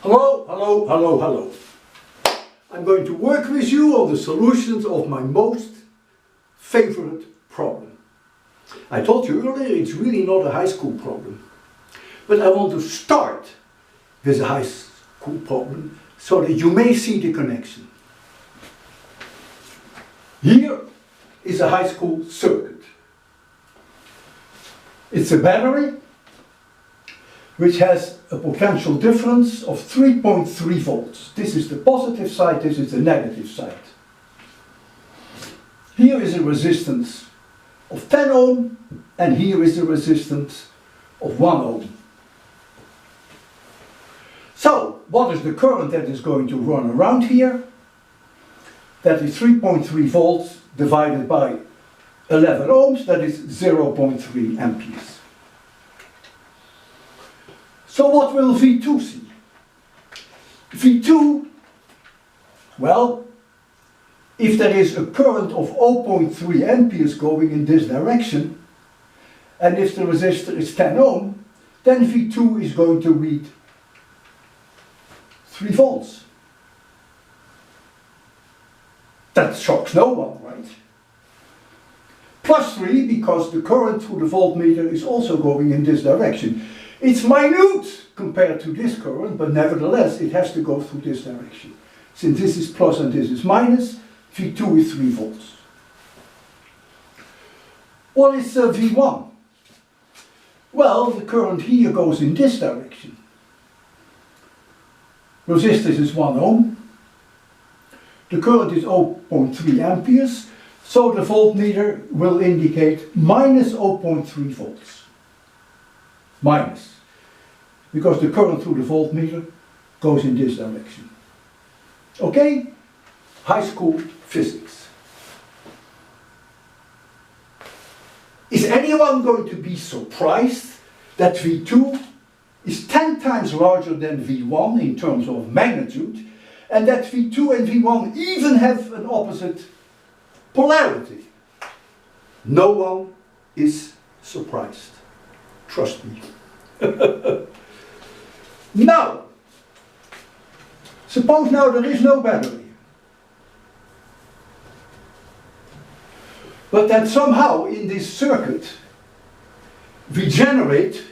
Hello, hello, hello, hello. I'm going to work with you on the solutions of my most favorite problem. I told you earlier it's really not a high school problem. But I want to start with a high school problem so that you may see the connection. Here is a high school circuit. It's a battery which has a potential difference of 3.3 volts. This is the positive side, this is the negative side. Here is a resistance of 10 ohm and here is a resistance of 1 ohm. So, what is the current that is going to run around here? That is 3.3 volts divided by 11 ohms, that is 0.3 amperes. So what will V2 see? V2, well, if there is a current of 0.3 amperes going in this direction, and if the resistor is 10 ohm, then V2 is going to read 3 volts. That shocks no one, right? Plus 3 because the current through the voltmeter is also going in this direction. It's minute compared to this current, but nevertheless it has to go through this direction. Since this is plus and this is minus, V2 is 3 volts. What is V1? Well, the current here goes in this direction. Resistance is 1 ohm. The current is 0.3 amperes, so the voltmeter will indicate minus 0.3 volts. Minus, because the current through the voltmeter goes in this direction. Okay? High school physics. Is anyone going to be surprised that V2 is 10 times larger than V1 in terms of magnitude, and that V2 and V1 even have an opposite polarity? No one is surprised. Trust me. Now, suppose now there is no battery, but that somehow in this circuit we generate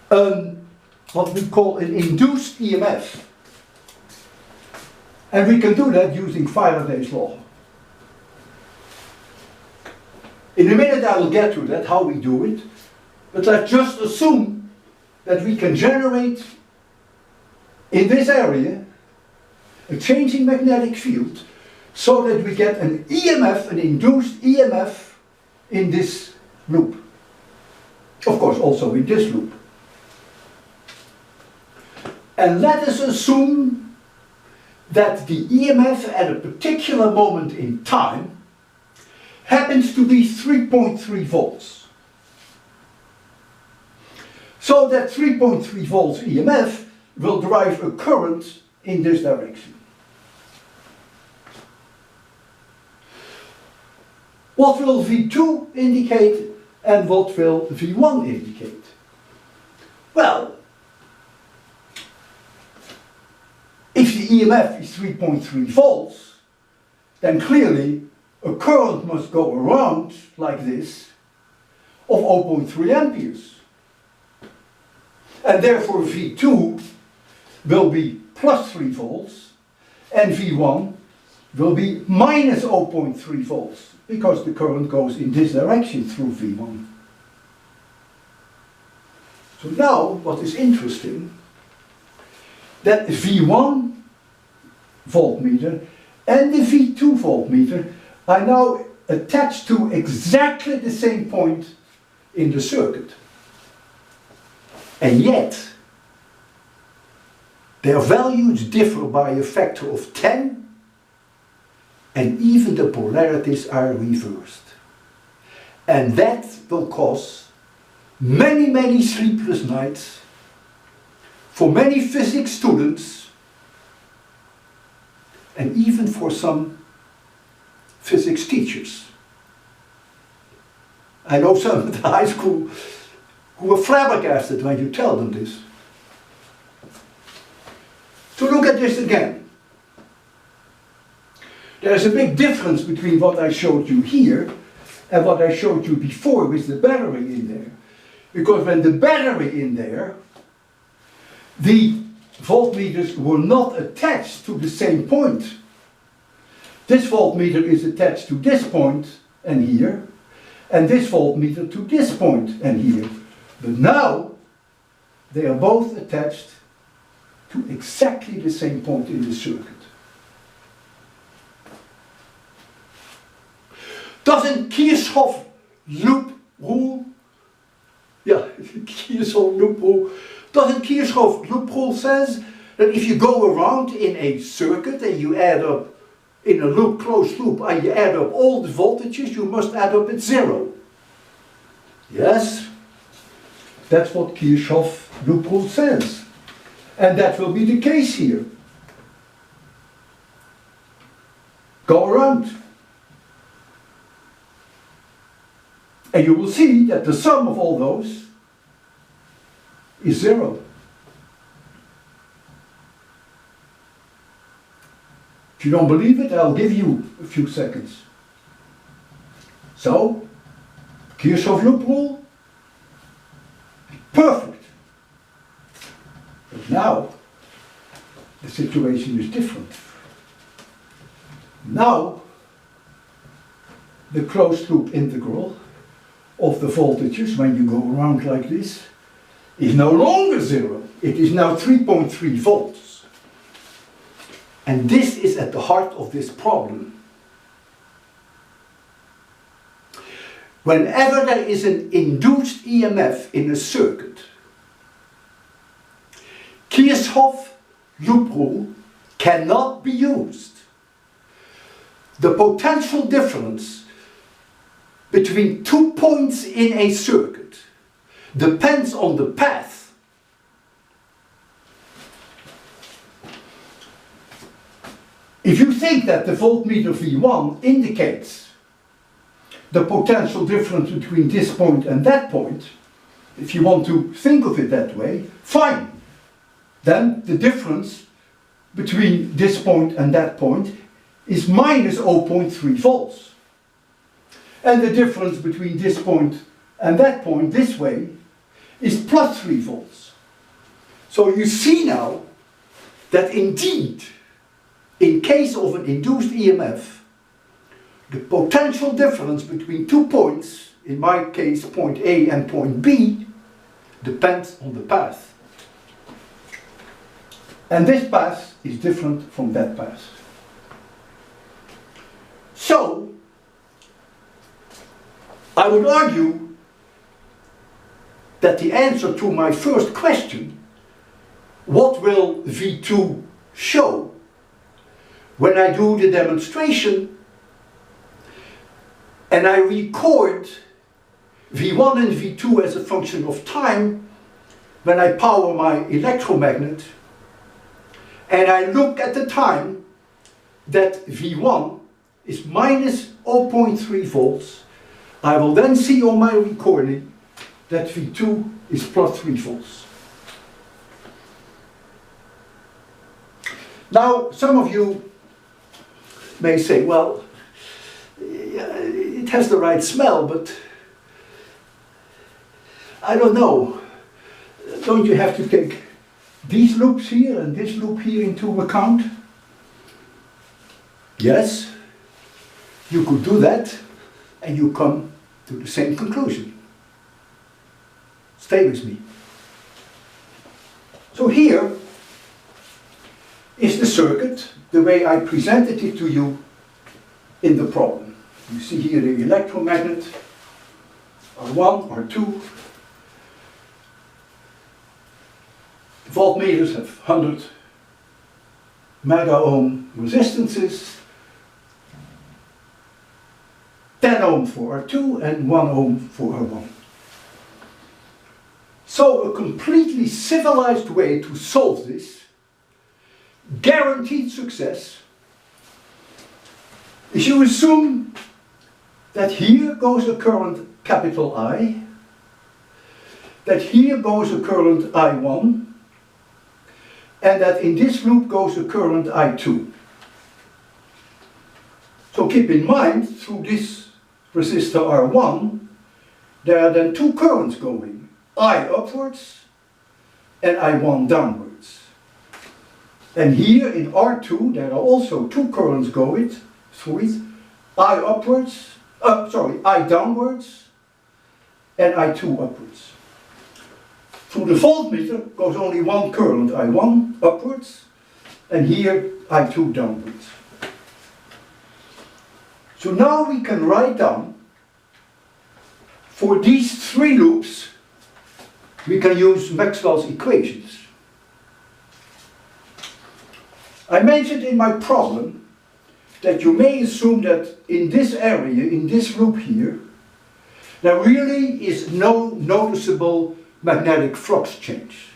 what we call an induced EMF. And we can do that using Faraday's law. In a minute I will get to that, how we do it. But let's just assume that we can generate in this area a changing magnetic field so that we get an EMF, an induced EMF in this loop. Of course also in this loop. And let us assume that the EMF at a particular moment in time happens to be 3.3 volts. So that 3.3 volts EMF will drive a current in this direction. What will V2 indicate and what will V1 indicate? Well, if the EMF is 3.3 volts, then clearly a current must go around like this of 0.3 amperes. And therefore V2 will be plus 3 volts and V1 will be minus 0.3 volts because the current goes in this direction through V1. So now what is interesting, that the V1 voltmeter and the V2 voltmeter are now attached to exactly the same point in the circuit. And yet, their values differ by a factor of 10, and even the polarities are reversed. And that will cause many, many sleepless nights for many physics students, and even for some physics teachers. I know some at the high school who are flabbergasted when you tell them this. So look at this again. There's a big difference between what I showed you here and what I showed you before with the battery in there. Because when the battery in there, the voltmeters were not attached to the same point. This voltmeter is attached to this point and here, and this voltmeter to this point and here. But now they are both attached to exactly the same point in the circuit. Doesn't Kirchhoff loop rule, Kirchhoff loop rule, doesn't Kirchhoff loop rule says that if you go around in a circuit and you add up in a loop, closed loop, and you add up all the voltages, you must add up at 0. Yes, that's what Kirchhoff loop rule says. And that will be the case here. Go around. And you will see that the sum of all those is 0. If you don't believe it, I'll give you a few seconds. So, Kirchhoff loop rule, perfect. But now, the situation is different. Now, the closed loop integral of the voltages, when you go around like this, is no longer 0. It is now 3.3 volts. And this is at the heart of this problem. Whenever there is an induced EMF in a circuit, Kirchhoff loop rule cannot be used. The potential difference between 2 points in a circuit depends on the path. If you think that the voltmeter V1 indicates the potential difference between this point and that point, if you want to think of it that way, fine. Then the difference between this point and that point is minus 0.3 volts. And the difference between this point and that point this way is plus 3 volts. So you see now that indeed, in case of an induced EMF, the potential difference between 2 points, in my case point A and point B, depends on the path. And this path is different from that path. So, I would argue that the answer to my first question, what will V2 show, when I do the demonstration and I record V1 and V2 as a function of time, when I power my electromagnet, and I look at the time that V1 is minus 0.3 volts, I will then see on my recording that V2 is plus 3 volts. Now, some of you may say, well, it has the right smell, but I don't know. Don't you have to take these loops here and this loop here into account? Yes, you could do that and you come to the same conclusion. Stay with me. So here is the circuit, the way I presented it to you in the problem. You see here the electromagnet, R1, R2. The voltmeters have 100 mega ohm resistances, 10 ohm for R2 and 1 ohm for R1. So a completely civilized way to solve this, guaranteed success, is you assume that here goes a current capital I, that here goes a current I1, and that in this loop goes a current I2. So keep in mind, through this resistor R1, there are then two currents going, I upwards and I1 downwards. And here in R2 there are also two currents going through it, I upwards, I downwards and I2 upwards. Through the voltmeter goes only one current, I1 upwards, and here I2 downwards. So now we can write down, for these three loops, we can use Maxwell's equations. I mentioned in my problem that you may assume that in this area, in this loop here, there really is no noticeable magnetic flux change.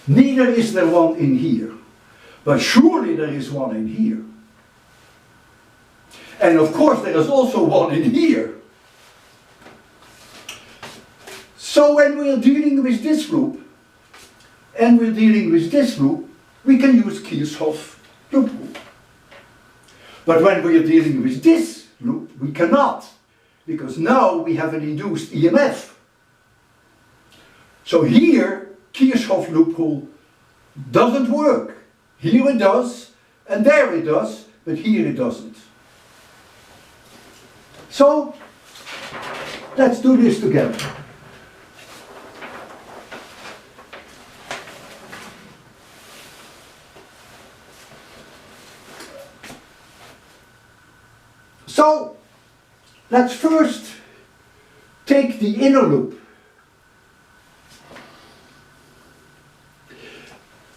Neither is there one in here, but surely there is one in here. And of course there is also one in here. So when we're dealing with this loop, and we're dealing with this loop, we can use Kirchhoff's loop rule. But when we're dealing with this loop, we cannot, because now we have an induced EMF. So here, Kirchhoff's loop rule doesn't work. Here it does, and there it does, but here it doesn't. So, let's do this together. So, let's first take the inner loop.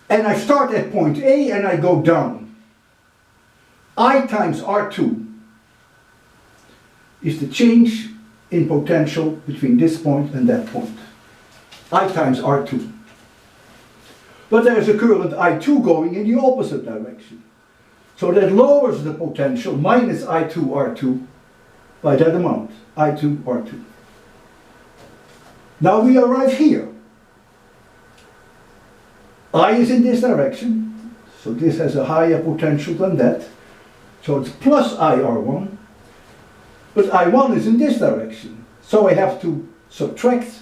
And I start at point A and I go down. I times R2 is the change in potential between this point and that point. I times R2. But there is a current I2 going in the opposite direction. So that lowers the potential minus I2 R2 by that amount, I2 R2. Now we arrive here. I is in this direction, so this has a higher potential than that. So it's plus IR1. But I1 is in this direction, so I have to subtract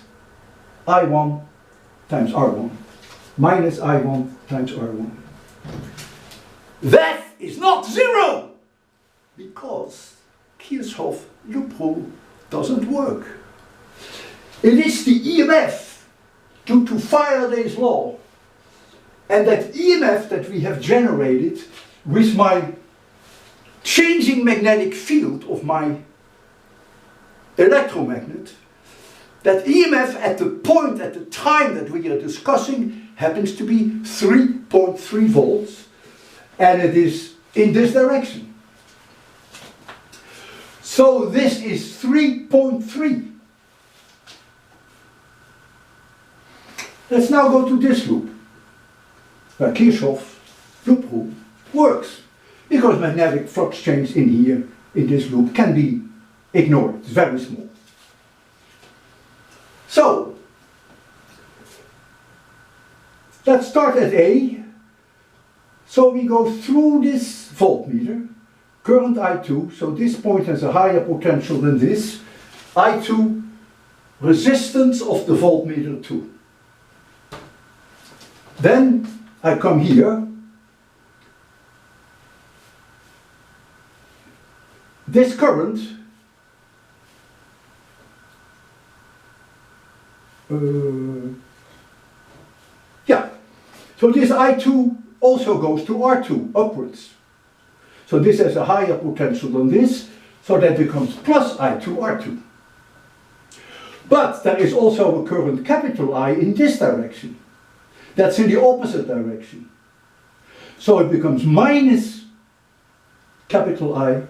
I1 times R1, minus I1 times R1. That is not zero, because Kirchhoff's loop rule doesn't work. It is the EMF due to Faraday's law, and that EMF that we have generated with my changing magnetic field of my electromagnet, that EMF at the point, at the time that we are discussing, happens to be 3.3 volts, and it is in this direction. So this is 3.3. Let's now go to this loop, where Kirchhoff's loop rule works, because magnetic flux change in here, in this loop, can be ignored. It's very small. So, let's start at A. So we go through this voltmeter, current I2, so this point has a higher potential than this, I2, resistance of the voltmeter 2. Then I come here, this current so this I2 also goes to R2 upwards. So this has a higher potential than this, so that becomes plus I2 R2. But there is also a current capital I in this direction. That's in the opposite direction. So it becomes minus capital I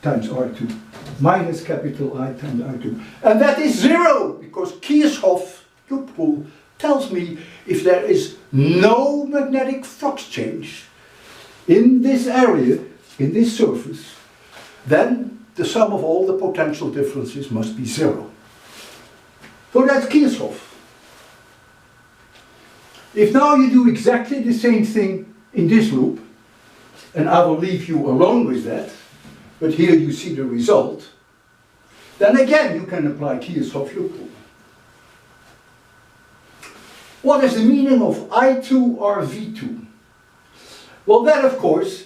times R2. Minus capital I times R2. And that is zero, because Kirchhoff's loop rule tells me if there is no magnetic flux change in this area, in this surface, then the sum of all the potential differences must be zero. So that's Kirchhoff. If now you do exactly the same thing in this loop, and I will leave you alone with that, but here you see the result, then again you can apply Kirchhoff's loop rule. What is the meaning of I2 or V2? Well, that of course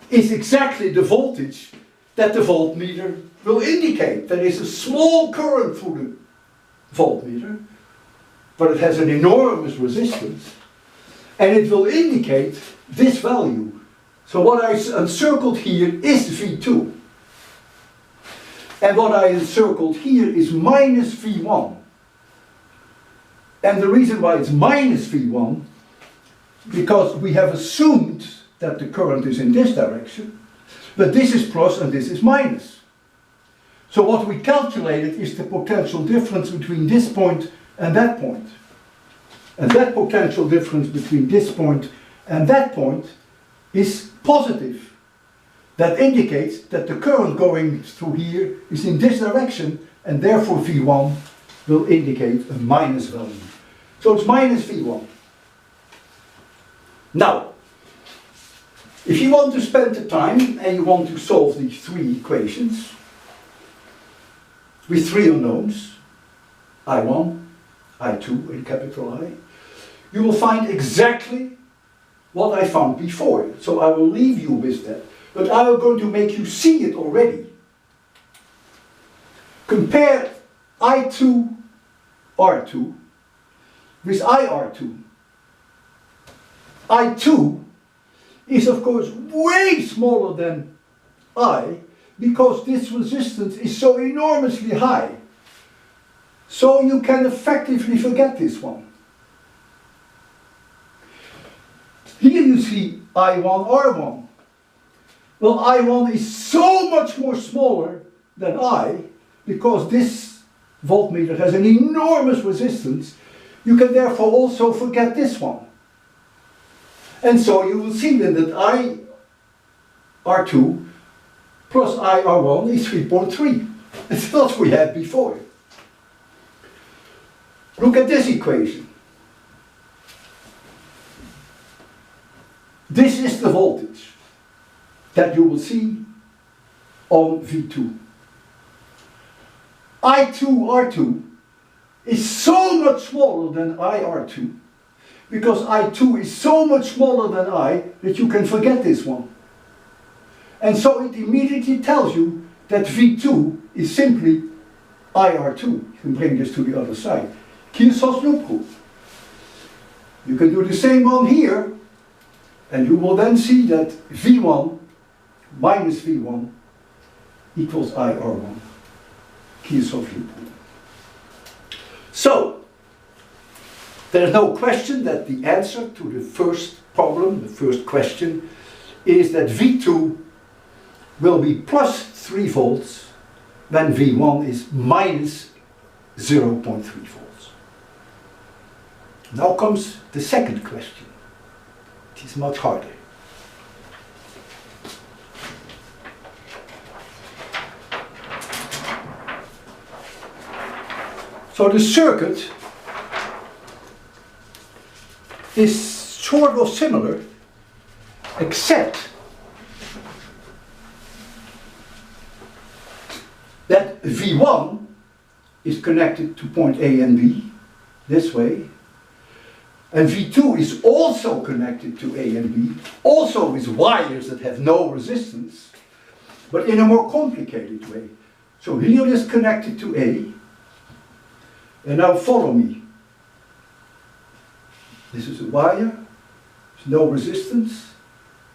is exactly the voltage that the voltmeter will indicate. There is a small current through the voltmeter, but it has an enormous resistance, and it will indicate this value. So what I encircled here is V2. And what I encircled here is minus V1. And the reason why it's minus V1, because we have assumed that the current is in this direction, but this is plus and this is minus. So what we calculated is the potential difference between this point and that point. And that potential difference between this point and that point is positive. That indicates that the current going through here is in this direction, and therefore V1 will indicate a minus value. So it's minus V1. Now, if you want to spend the time and you want to solve these three equations with three unknowns, I1, I2 and capital I, you will find exactly what I found before. So I will leave you with that, but I am going to make you see it already. Compare I2 R2 with IR2. I2 is of course way smaller than I, because this resistance is so enormously high. So you can effectively forget this one. Here you see I1 R1. Well, I1 is so much more smaller than I, because this voltmeter has an enormous resistance. You can therefore also forget this one. And so you will see then that I R2 plus I R1 is 3.3. It's not what we had before. Look at this equation. This is the voltage that you will see on V2. I2 R2 is so much smaller than IR2, because I2 is so much smaller than I that you can forget this one. And so it immediately tells you that V2 is simply IR2. You can bring this to the other side. Kirchhoff's loop rule. You can do the same one here, and you will then see that V1 minus V1 equals IR1. Kirchhoff's loop rule. So, there is no question that the answer to the first problem, the first question, is that V2 will be plus 3 volts when V1 is minus 0.3 volts. Now comes the second question. It is much harder. So the circuit is sort of similar, except that V1 is connected to point A and B, this way, and V2 is also connected to A and B, also with wires that have no resistance, but in a more complicated way. So here it is connected to A, and now follow me. This is a wire, no resistance,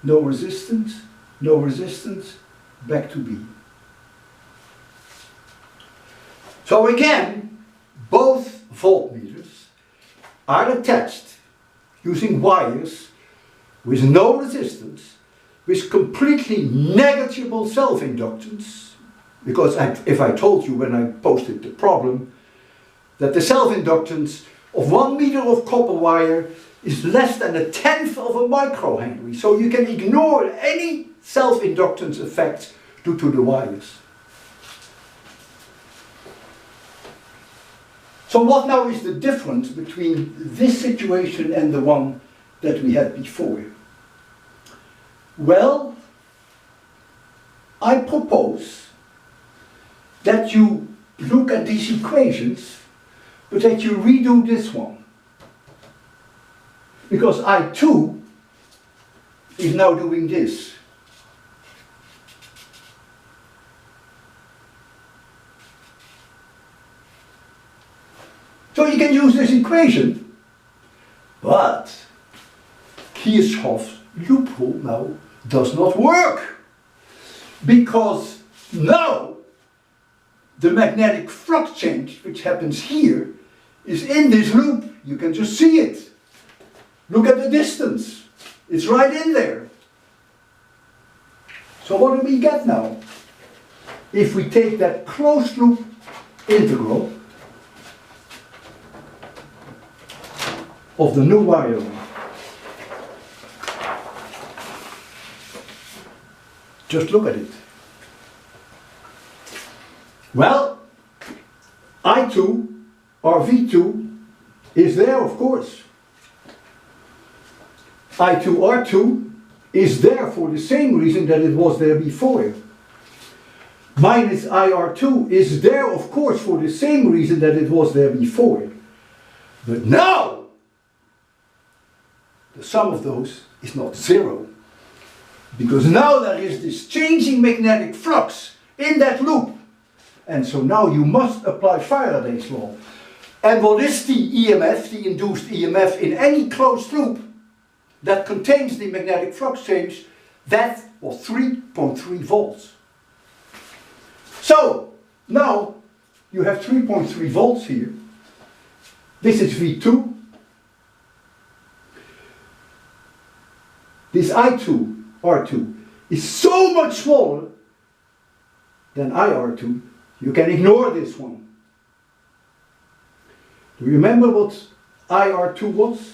no resistance, no resistance, back to B. So again, both voltmeters are attached using wires with no resistance, with completely negligible self-inductance, because if I told you when I posted the problem that the self-inductance of 1 meter of copper wire is less than 1/10 of a microhenry, so you can ignore any self-inductance effects due to the wires. So what now is the difference between this situation and the one that we had before? Well, I propose that you look at these equations, but that you redo this one. Because I2 is now doing this. So you can use this equation, but Kirchhoff's loophole now does not work. Because now the magnetic flux change, which happens here, is in this loop. You can just see it. Look at the distance. It's right in there. So what do we get now? If we take that closed loop integral of the new wire, just look at it. Well, I2 or V2 is there, of course. I2R2 is there for the same reason that it was there before. Minus IR2 is there, of course, for the same reason that it was there before. But now, the sum of those is not zero. Because now there is this changing magnetic flux in that loop. And so now you must apply Faraday's law. And what is the EMF, the induced EMF, in any closed loop that contains the magnetic flux change? That was 3.3 volts. So now you have 3.3 volts here. This is V2. This I2, R2, is so much smaller than IR2. You can ignore this one. Do you remember what IR2 was?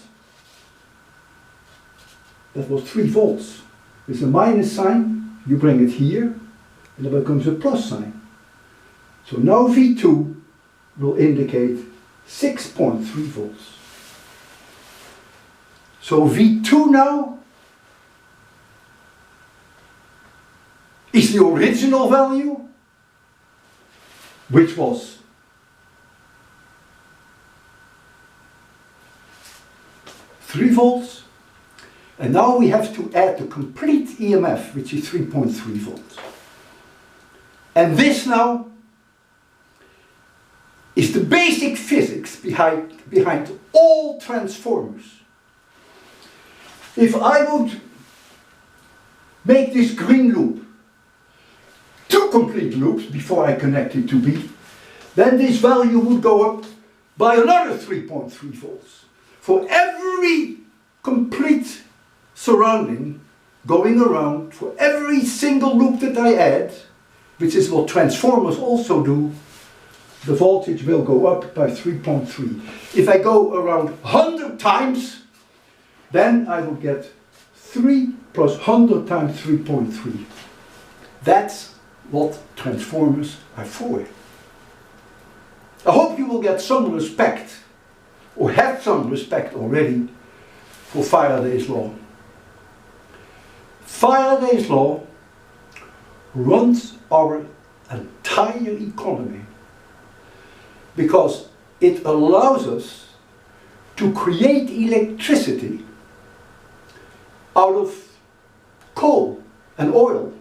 That was 3 volts. With a minus sign, you bring it here, and there becomes a plus sign. So now V2 will indicate 6.3 volts. So V2 now is the original value, which was 3 volts, and now we have to add the complete EMF, which is 3.3 volts. And this now is the basic physics behind all transformers. If I would make this green loop 2 complete loops before I connect it to B, then this value would go up by another 3.3 volts. For every complete surrounding going around, for every single loop that I add, which is what transformers also do, the voltage will go up by 3.3. If I go around 100 times, then I will get 3 plus 100 times 3.3. That's what transformers are for. I hope you will get some respect, or have some respect already, for Faraday's law. Faraday's law runs our entire economy because it allows us to create electricity out of coal and oil.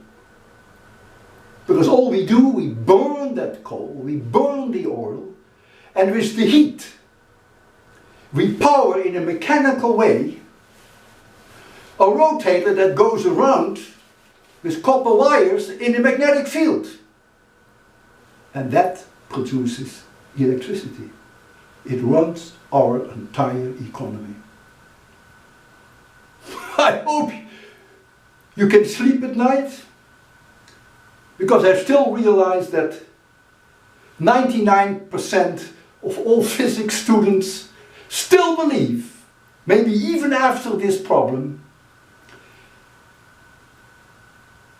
Because all we do, we burn that coal, we burn the oil, and with the heat, we power in a mechanical way a rotator that goes around with copper wires in a magnetic field. And that produces electricity. It runs our entire economy. I hope you can sleep at night, because I still realize that 99% of all physics students still believe, maybe even after this problem,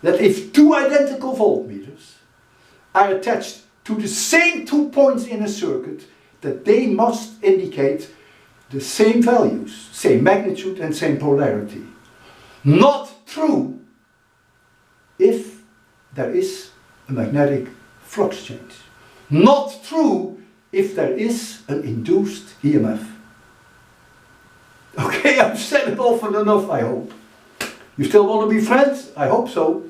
that if 2 identical voltmeters are attached to the same 2 points in a circuit, that they must indicate the same values, same magnitude and same polarity. Not true if there is a magnetic flux change. Not true if there is an induced EMF. Okay, I've said it often enough, I hope. You still want to be friends? I hope so.